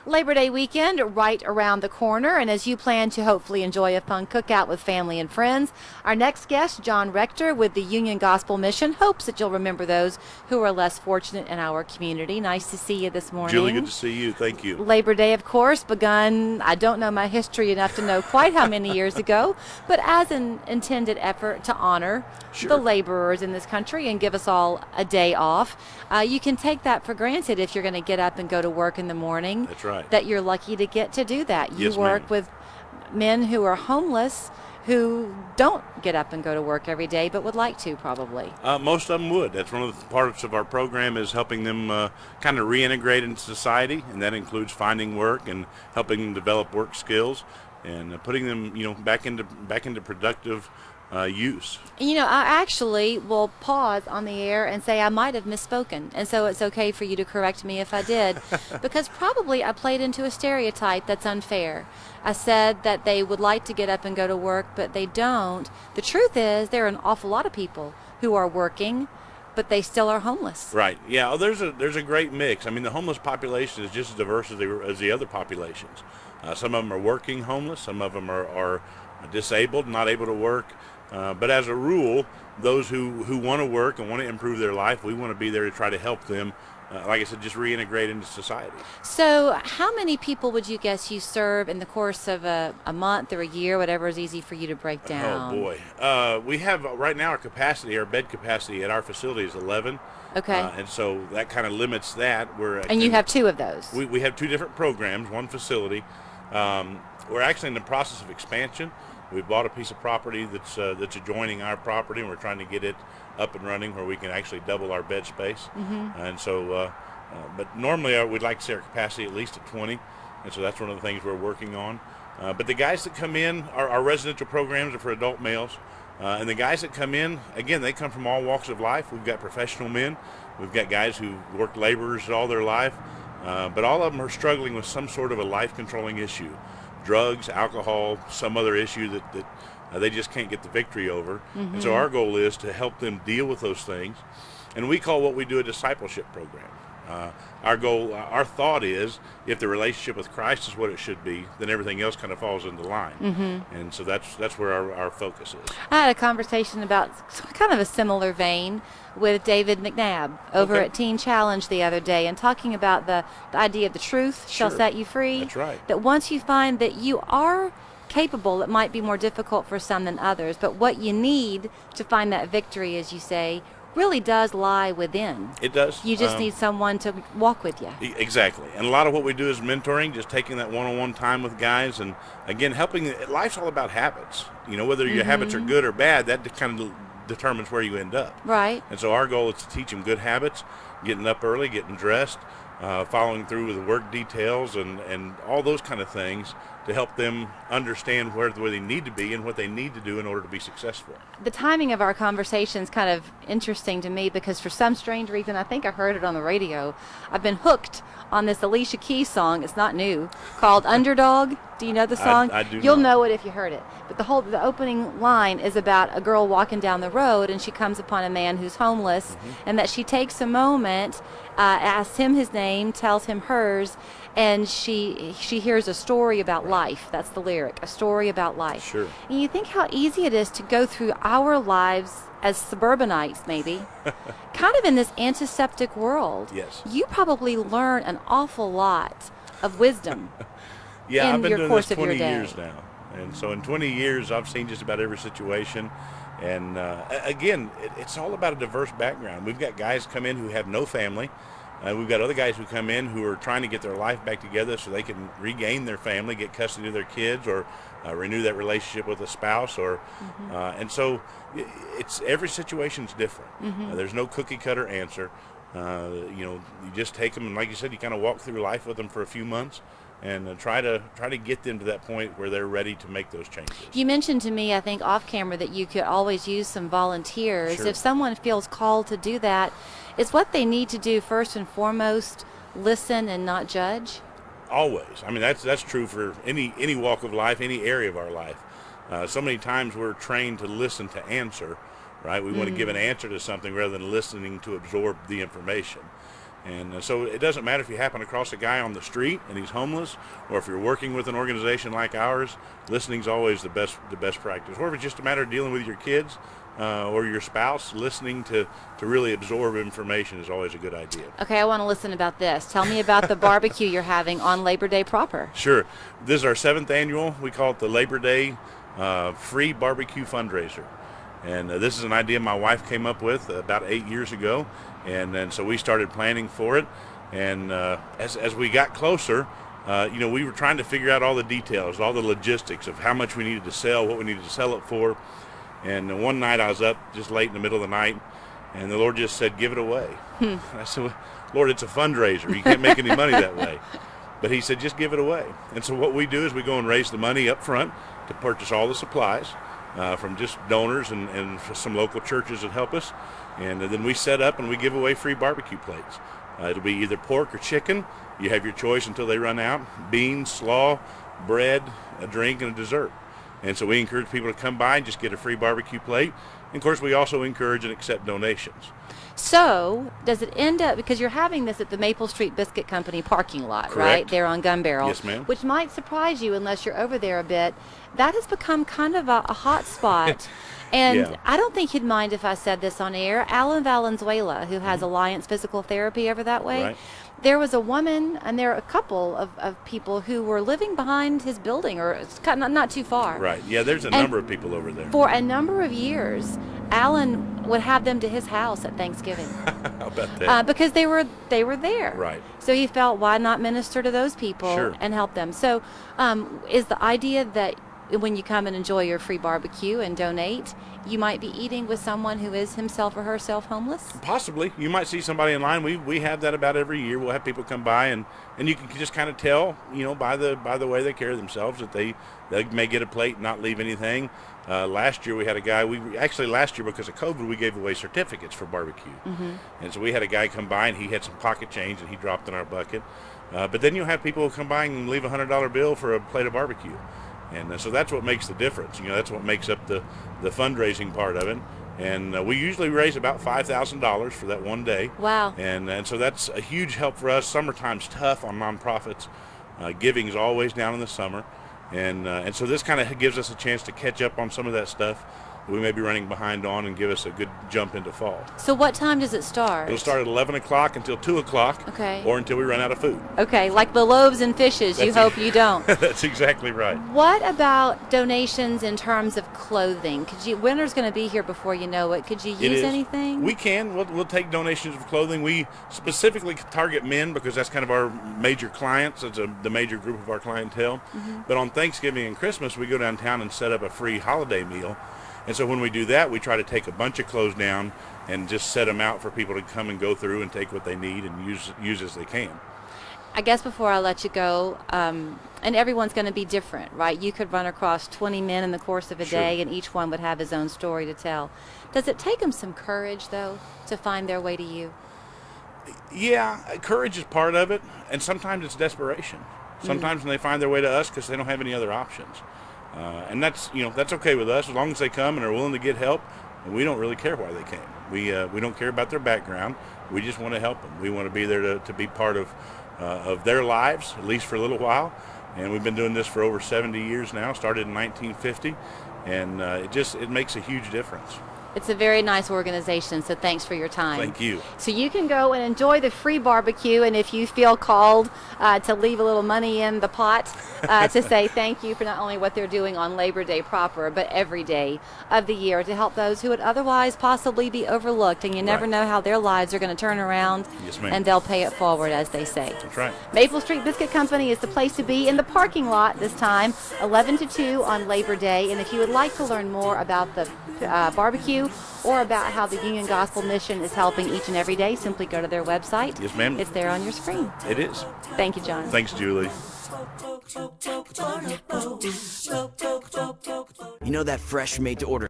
Labor Day weekend right around the corner, and as you plan to hopefully enjoy a fun cookout with family and friends, our next guest, John Rector with the Union Gospel Mission, hopes that you'll remember those who are less fortunate in our community. Nice to see you this morning. Julie, good to see you. Thank you. Labor Day, of course, begun, I don't know my history enough to know quite how many years ago, but as an intended effort to honor the laborers in this country and give us all a day off. You can take that for granted if you're going to get up and go to work in the morning. That's right. That you're lucky to get to do that. You Yes, work ma'am. with men who are homeless who don't get up and go to work every day but would like to probably. Most of them would. That's one of the parts of our program is helping them kind of reintegrate into society, and that includes finding work and helping them develop work skills and putting them, back into productive use. I actually will pause on the air and say I might have misspoken, and so it's okay for you to correct me if I did, because probably I played into a stereotype that's unfair. I said that they would like to get up and go to work, but they don't. The truth is there are an awful lot of people who are working, but they still are homeless. Right. Yeah. There's a great mix. I mean, the homeless population is just as diverse as the other populations. Some of them are working homeless. Some of them are disabled, not able to work. But as a rule, those who want to work and want to improve their life, we want to be there to try to help them, like I said, just reintegrate into society. So how many people would you guess you serve in the course of a month or a year, whatever is easy for you to break down? Oh, boy. We have right now our bed capacity at our facility is 11. Okay. And so that kind of limits that. And you have two of those? We have two different programs, one facility. We're actually in the process of expansion. We bought a piece of property that's adjoining our property, and we're trying to get it up and running where we can actually double our bed space. Mm-hmm. And so, but normally we'd like to see our capacity at least at 20, and so that's one of the things we're working on. But the guys that come in, our residential programs are for adult males, and the guys that come in, again, they come from all walks of life. We've got professional men, we've got guys who worked laborers all their life, but all of them are struggling with some sort of a life-controlling issue. Drugs, alcohol, some other issue that they just can't get the victory over. Mm-hmm. And so our goal is to help them deal with those things. And we call what we do a discipleship program. Our thought is if the relationship with Christ is what it should be, then everything else kind of falls into line. Mm-hmm. And so that's where our focus is. I had a conversation about kind of a similar vein with David McNabb over at Teen Challenge the other day, and talking about the idea of the truth shall set you free. That's right. That once you find that you are capable, it might be more difficult for some than others, but what you need to find that victory, as you say, really does lie within. It does. You just need someone to walk with you. Exactly. And a lot of what we do is mentoring, just taking that one-on-one time with guys, and again, helping. Life's all about habits. Whether your habits are good or bad, that kind of determines where you end up. Right. And so our goal is to teach them good habits, getting up early, getting dressed, following through with the work details and all those kind of things to help them understand where they need to be and what they need to do in order to be successful. The timing of our conversation is kind of interesting to me because for some strange reason, I think I heard it on the radio, I've been hooked on this Alicia Keys song, it's not new, called Underdog. Do you know the song? I do. You'll know it if you heard it. But the opening line is about a girl walking down the road, and she comes upon a man who's homeless, and that she takes a moment, asks him his name, tells him hers, and she hears a story about life. That's the lyric, a story about life. Sure. And you think how easy it is to go through our lives as suburbanites, maybe, kind of in this antiseptic world. Yes. You probably learn an awful lot of wisdom. Yeah, in I've been your doing course this of your 20 day. years now. And so in 20 years, I've seen just about every situation. And again, it's all about a diverse background. We've got guys come in who have no family. We've got other guys who come in who are trying to get their life back together so they can regain their family, get custody of their kids, or renew that relationship with a spouse. And so it's every situation's different. There's no cookie cutter answer. You just take them, and like you said, you kind of walk through life with them for a few months and try to get them to that point where they're ready to make those changes. You mentioned to me, I think off camera, that you could always use some volunteers. Sure. If someone feels called to do that, is what they need to do first and foremost listen and not judge? Always. I mean, that's true for any walk of life, any area of our life. So many times we're trained to listen to answer, right? We want to give an answer to something rather than listening to absorb the information. And so it doesn't matter if you happen across a guy on the street and he's homeless, or if you're working with an organization like ours, listening's always the best practice. Or if it's just a matter of dealing with your kids or your spouse, listening to really absorb information is always a good idea. Okay, I want to listen about this. Tell me about the barbecue you're having on Labor Day proper. Sure. This is our 7th annual. We call it the Labor Day free barbecue fundraiser. And this is an idea my wife came up with about 8 years ago. And so we started planning for it. And as we got closer, we were trying to figure out all the details, all the logistics of how much we needed to sell, what we needed to sell it for. And one night I was up just late in the middle of the night, and the Lord just said, give it away. I said, Lord, it's a fundraiser. You can't make any money that way. But he said, just give it away. And so what we do is we go and raise the money up front to purchase all the supplies from just donors and some local churches that help us. And then we set up and we give away free barbecue plates. It'll be either pork or chicken. You have your choice until they run out. Beans, slaw, bread, a drink, and a dessert. And so we encourage people to come by and just get a free barbecue plate. And of course, we also encourage and accept donations. So, does it end up, because you're having this at the Maple Street Biscuit Company parking lot, Correct. right? There on Gun Barrel. Yes, ma'am. Which might surprise you unless you're over there a bit. That has become kind of a hot spot. And Yeah. I don't think he'd mind if I said this on air. Alan Valenzuela, who has Alliance Physical Therapy over that way, Right. there was a woman, and there are a couple of people who were living behind his building, or it's kind of not too far. Right. Yeah, there's a And number of people over there. For a number of years, Alan would have them to his house at Thanksgiving. How about that? Because they were there. Right. So he felt, why not minister to those people Sure. and help them? So is the idea that when you come and enjoy your free barbecue and donate, you might be eating with someone who is himself or herself homeless? Possibly. You might see somebody in line. We have that about every year. We'll have people come by, and you can just kind of tell, by the way they carry themselves, that they may get a plate and not leave anything. Last year we had a guy, last year because of COVID, we gave away certificates for barbecue. Mm-hmm. And so we had a guy come by, and he had some pocket change that he dropped in our bucket. But then you'll have people come by and leave a $100 bill for a plate of barbecue. And so that's what makes the difference. That's what makes up the fundraising part of it. And we usually raise about $5,000 for that one day. Wow. And so that's a huge help for us. Summertime's tough on nonprofits. Giving is always down in the summer. And so this kind of gives us a chance to catch up on some of that stuff that we may be running behind on, and give us a good jump into fall. So what time does it start? It'll start at 11 o'clock until 2 o'clock. Okay. Or until we run out of food. Okay, like the loaves and fishes, you hope you don't. That's exactly right. What about donations in terms of clothing? Winter's going to be here before you know it. Could you use anything? We can. We'll take donations of clothing. We specifically target men because that's kind of our major clients. It's the major group of our clientele. Mm-hmm. But on Thanksgiving and Christmas, we go downtown and set up a free holiday meal. And so when we do that, we try to take a bunch of clothes down and just set them out for people to come and go through and take what they need and use as they can. I guess before I let you go, and everyone's going to be different, right? You could run across 20 men in the course of a Sure. day, and each one would have his own story to tell. Does it take them some courage, though, to find their way to you? Yeah, courage is part of it, and sometimes it's desperation. Sometimes when they find their way to us because they don't have any other options. And that's okay with us as long as they come and are willing to get help. And we don't really care why they came. We don't care about their background. We just want to help them. We want to be there to be part of their lives, at least for a little while. And we've been doing this for over 70 years now. Started in 1950, and it makes a huge difference. It's a very nice organization, so thanks for your time. Thank you. So you can go and enjoy the free barbecue, and if you feel called to leave a little money in the pot to say thank you for not only what they're doing on Labor Day proper, but every day of the year to help those who would otherwise possibly be overlooked, and you never Right. know how their lives are going to turn around, Yes, ma'am. and they'll pay it forward, as they say. That's right. Maple Street Biscuit Company is the place to be in the parking lot this time, 11 to 2 on Labor Day. And if you would like to learn more about the barbecue or about how the Union Gospel Mission is helping each and every day, simply go to their website. Yes, ma'am. It's there on your screen. It is. Thank you, John. Thanks, Julie. You know that fresh made to order